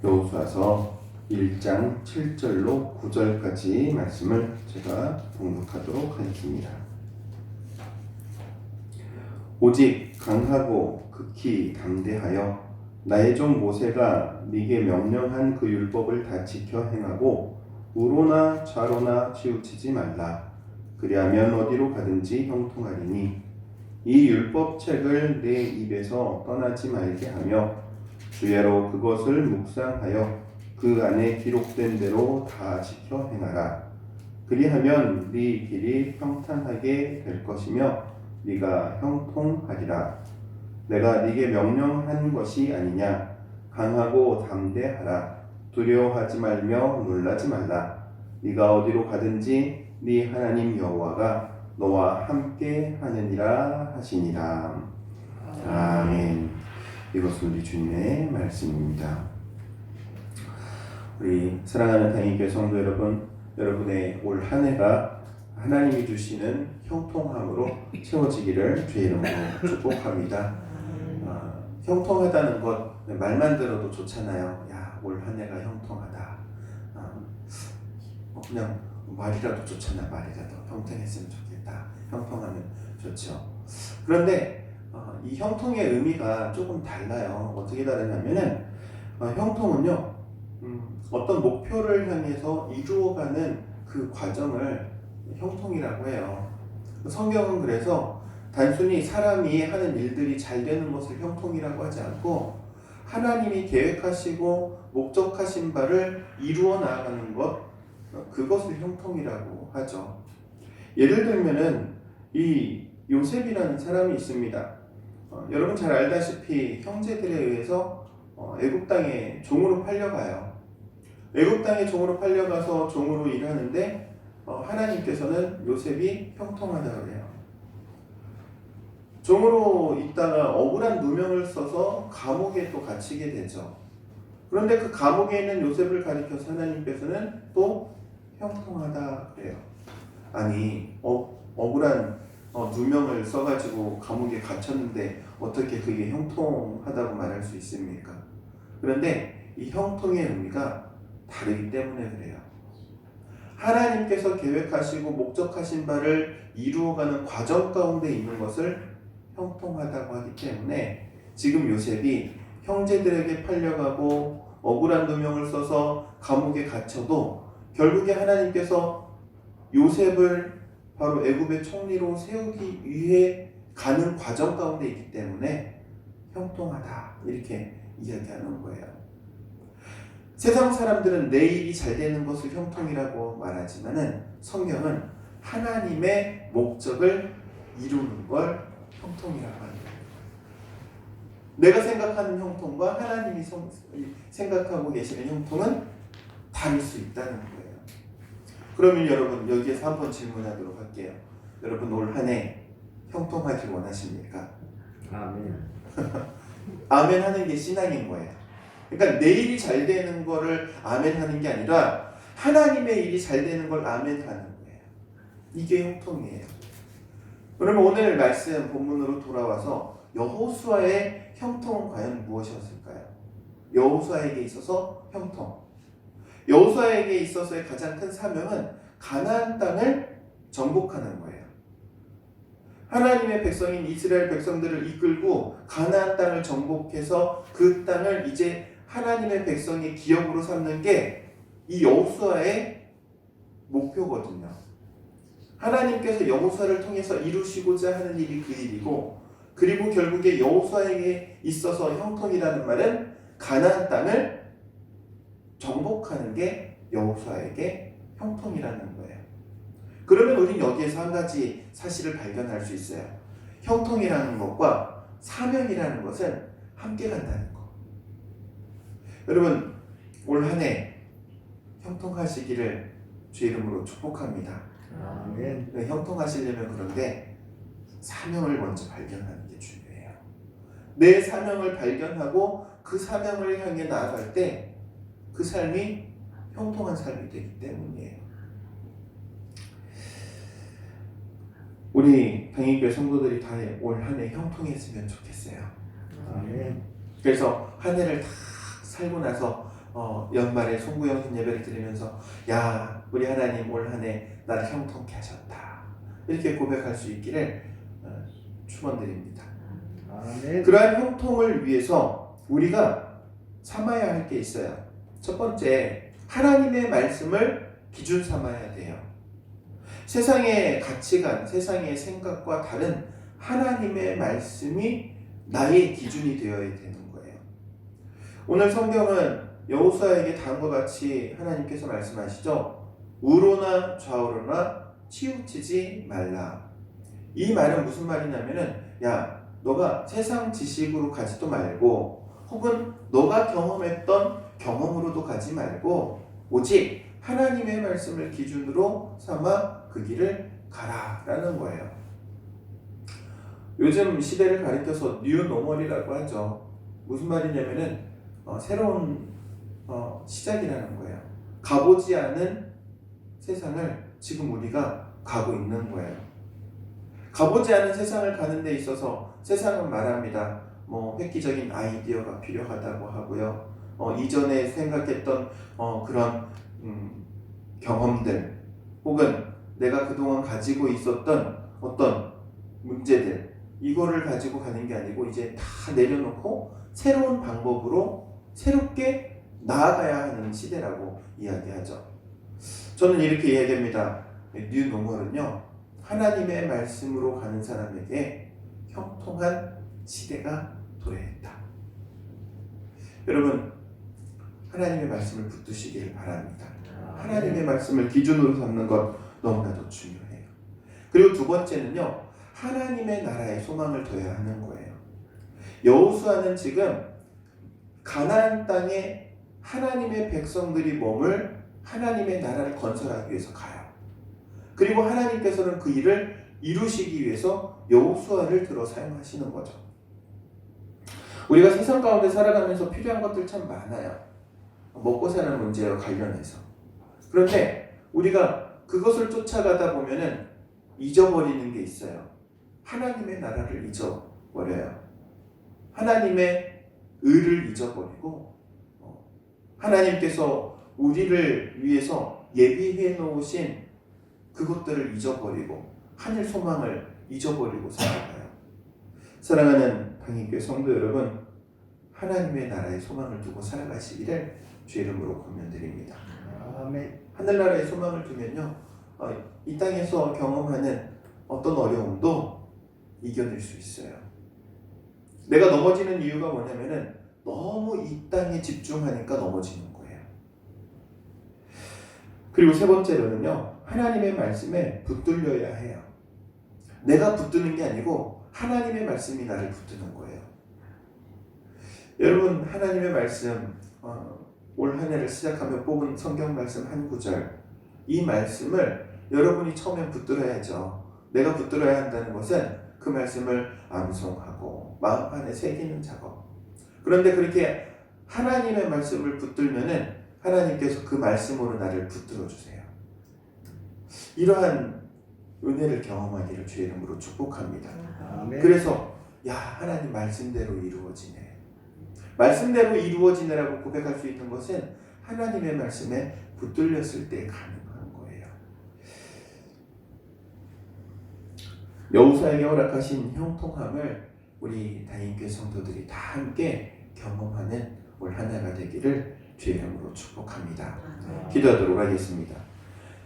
여호수아서 1장 7절로 9절까지 말씀을 제가 봉독하도록 하겠습니다. 오직 강하고 극히 담대하여 나의 종 모세가 네게 명령한 그 율법을 다 지켜 행하고 우로나 좌로나 치우치지 말라. 그리하면 어디로 가든지 형통하리니 이 율법책을 내 입에서 떠나지 말게 하며 주야로 그것을 묵상하여 그 안에 기록된 대로 다 지켜 행하라. 그리하면 네 길이 평탄하게 될 것이며 네가 형통하리라. 내가 네게 명령한 것이 아니냐. 강하고 담대하라. 두려워하지 말며 놀라지 말라. 네가 어디로 가든지 네 하나님 여호와가 너와 함께 하느니라 하시니라. 아멘. 이것은 우리 주님의 말씀입니다. 우리 사랑하는 당인교회 성도 여러분, 여러분의 올 한 해가 하나님이 주시는 형통함으로 채워지기를 주의 이름으로 축복합니다. 형통하다는 것 말만 들어도 좋잖아요. 야, 올 한 해가 형통하다. 그냥 말이라도 좋잖아. 말이라도 형통했으면 좋겠다. 형통하면 좋죠. 그런데 이 형통의 의미가 조금 달라요. 어떻게 다르냐면은 형통은요, 어떤 목표를 향해서 이루어가는 그 과정을 형통이라고 해요. 성경은 그래서 단순히 사람이 하는 일들이 잘 되는 것을 형통이라고 하지 않고 하나님이 계획하시고 목적하신 바를 이루어 나아가는 것, 그것을 형통이라고 하죠. 예를 들면은 이 요셉이라는 사람이 있습니다. 여러분 잘 알다시피 형제들에 의해서 애굽 땅에 종으로 팔려가요. 애굽 땅에 종으로 팔려가서 종으로 일하는데 하나님께서는 요셉이 형통하다고 해요. 종으로 있다가 억울한 누명을 써서 감옥에 또 갇히게 되죠. 그런데 그 감옥에 있는 요셉을 가리켜서 하나님께서는 또 형통하다 그래요. 아니 억울한 누명을 써가지고 감옥에 갇혔는데 어떻게 그게 형통하다고 말할 수 있습니까? 그런데 이 형통의 의미가 다르기 때문에 그래요. 하나님께서 계획하시고 목적하신 바를 이루어가는 과정 가운데 있는 것을 형통하다고 하기 때문에 지금 요셉이 형제들에게 팔려가고 억울한 누명을 써서 감옥에 갇혀도 결국에 하나님께서 요셉을 바로 애굽의 총리로 세우기 위해 가는 과정 가운데 있기 때문에 형통하다 이렇게 이야기하는 거예요. 세상 사람들은 내 일이 잘 되는 것을 형통이라고 말하지만은 성경은 하나님의 목적을 이루는 걸 형통이라고 합니다. 내가 생각하는 형통과 하나님이 생각하고 계시는 형통은 다를 수 있다는 거예요. 그러면 여러분 여기에서 한번 질문하도록 할게요. 여러분 올 한 해 형통하길 원하십니까? 아멘. 아멘 하는 게 신앙인 거예요. 그러니까 내 일이 잘 되는 거를 아멘 하는 게 아니라 하나님의 일이 잘 되는 걸 아멘 하는 거예요. 이게 형통이에요. 그러면 오늘 말씀 본문으로 돌아와서 여호수아의 형통은 과연 무엇이었을까요? 여호수아에게 있어서 형통. 여호수아에게 있어서의 가장 큰 사명은 가나안 땅을 정복하는 거예요. 하나님의 백성인 이스라엘 백성들을 이끌고 가나안 땅을 정복해서 그 땅을 이제 하나님의 백성의 기업으로 삼는 게 이 여호수아의 목표거든요. 하나님께서 여호수아를 통해서 이루시고자 하는 일이 그 일이고, 그리고 결국에 여호수아에게 있어서 형통이라는 말은 가나안 땅을 정복하는 게 여호수아에게 형통이라는 거예요. 그러면 우리는 여기에서 한 가지 사실을 발견할 수 있어요. 형통이라는 것과 사명이라는 것은 함께 간다는 거. 여러분 올 한 해 형통하시기를 주 이름으로 축복합니다. 아멘. 형통하시려면 그런데 사명을 먼저 발견하는 게 중요해요. 내 사명을 발견하고 그 사명을 향해 나아갈 때 그 삶이 형통한 삶이 되기 때문이에요. 우리 당인교회 성도들이 다 올 한 해 형통했으면 좋겠어요. 아멘. 그래서 한 해를 다 살고 나서 연말에 송구영신 예배를 드리면서 야 우리 하나님 올 한 해 나를 형통케 하셨다 이렇게 고백할 수 있기를 축원드립니다. 아멘. 그러한 형통을 위해서 우리가 삼아야 할 게 있어요. 첫 번째, 하나님의 말씀을 기준 삼아야 돼요. 세상의 가치관, 세상의 생각과 다른 하나님의 말씀이 나의 기준이 되어야 되는 거예요. 오늘 성경은 여호수아에게 다음과 같이 하나님께서 말씀하시죠. 우로나 좌우로나 치우치지 말라. 이 말은 무슨 말이냐면은 야 너가 세상 지식으로 가지도 말고 혹은 너가 경험했던 경험으로도 가지 말고 오직 하나님의 말씀을 기준으로 삼아 그 길을 가라라는 거예요. 요즘 시대를 가리켜서 뉴노멀이라고 하죠. 무슨 말이냐면은 새로운 시작이라는 거예요. 가보지 않은 세상을 지금 우리가 가고 있는 거예요. 가보지 않은 세상을 가는 데 있어서 세상은 말합니다. 획기적인 아이디어가 필요하다고 하고요. 이전에 생각했던 그런 경험들 혹은 내가 그동안 가지고 있었던 어떤 문제들 이거를 가지고 가는 게 아니고 이제 다 내려놓고 새로운 방법으로 새롭게 나아가야 하는 시대라고 이야기하죠. 저는 이렇게 이야기합니다. 뉴노멀은요 하나님의 말씀으로 가는 사람에게 형통한 시대가 도래했다. 여러분 하나님의 말씀을 붙드시길 바랍니다. 하나님의 말씀을 기준으로 삼는 것 너무나도 중요해요. 그리고 두 번째는요 하나님의 나라에 소망을 둬야 하는 거예요. 여호수아는 지금 가나안 땅에 하나님의 백성들이 머물 하나님의 나라를 건설하기 위해서 가요. 그리고 하나님께서는 그 일을 이루시기 위해서 여호수아를 들어 사용하시는 거죠. 우리가 세상 가운데 살아가면서 필요한 것들 참 많아요. 먹고 사는 문제와 관련해서. 그런데 우리가 그것을 쫓아가다 보면은 잊어버리는 게 있어요. 하나님의 나라를 잊어버려요. 하나님의 의를 잊어버리고 하나님께서 우리를 위해서 예비해 놓으신 그것들을 잊어버리고 하늘 소망을 잊어버리고 살아가요. 사랑하는 방익교회 성도 여러분, 하나님의 나라에 소망을 두고 살아가시기를 주 이름으로 권면드립니다. 아멘. 하늘나라에 소망을 두면요 이 땅에서 경험하는 어떤 어려움도 이겨낼 수 있어요. 내가 넘어지는 이유가 뭐냐면은 너무 이 땅에 집중하니까 넘어지는 거예요. 그리고 세 번째로는요 하나님의 말씀에 붙들려야 해요. 내가 붙드는 게 아니고 하나님의 말씀이 나를 붙드는 거예요. 여러분 하나님의 말씀 올 한 해를 시작하며 뽑은 성경 말씀 한 구절 이 말씀을 여러분이 처음엔 붙들어야죠. 내가 붙들어야 한다는 것은 그 말씀을 암송하고 마음 안에 새기는 작업. 그런데 그렇게 하나님의 말씀을 붙들면은 하나님께서 그 말씀으로 나를 붙들어 주세요. 이러한 은혜를 경험하기를 주의 이름으로 축복합니다. 아멘. 그래서 야 하나님 말씀대로 이루어지네. 말씀대로 이루어지네라고 고백할 수 있는 것은 하나님의 말씀에 붙들렸을 때 가능한 거예요. 여호수아에게 허락하신 형통함을 우리 다인교회 성도들이 다 함께 경험하는 올 한 해가 되기를 주의 이름으로 축복합니다. 기도하도록 하겠습니다.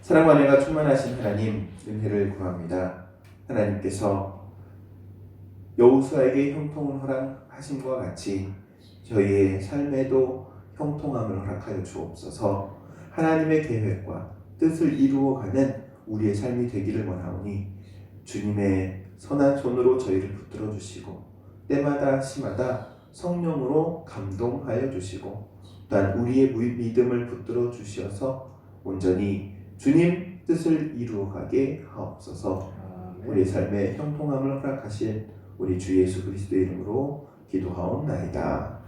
사랑과 은혜가 충만하신 하나님 은혜를 구합니다. 하나님께서 여호수아에게 형통을 허락하심과 같이 저희의 삶에도 형통함을 허락하여 주옵소서. 하나님의 계획과 뜻을 이루어가는 우리의 삶이 되기를 원하오니 주님의 선한 손으로 저희를 붙들어 주시고 때마다 시마다 성령으로 감동하여 주시고 또한 우리의 믿음을 붙들어 주시어서 온전히 주님 뜻을 이루어가게 하옵소서. 우리의 삶에 형통함을 허락하신 우리 주 예수 그리스도의 이름으로 기도하옵나이다.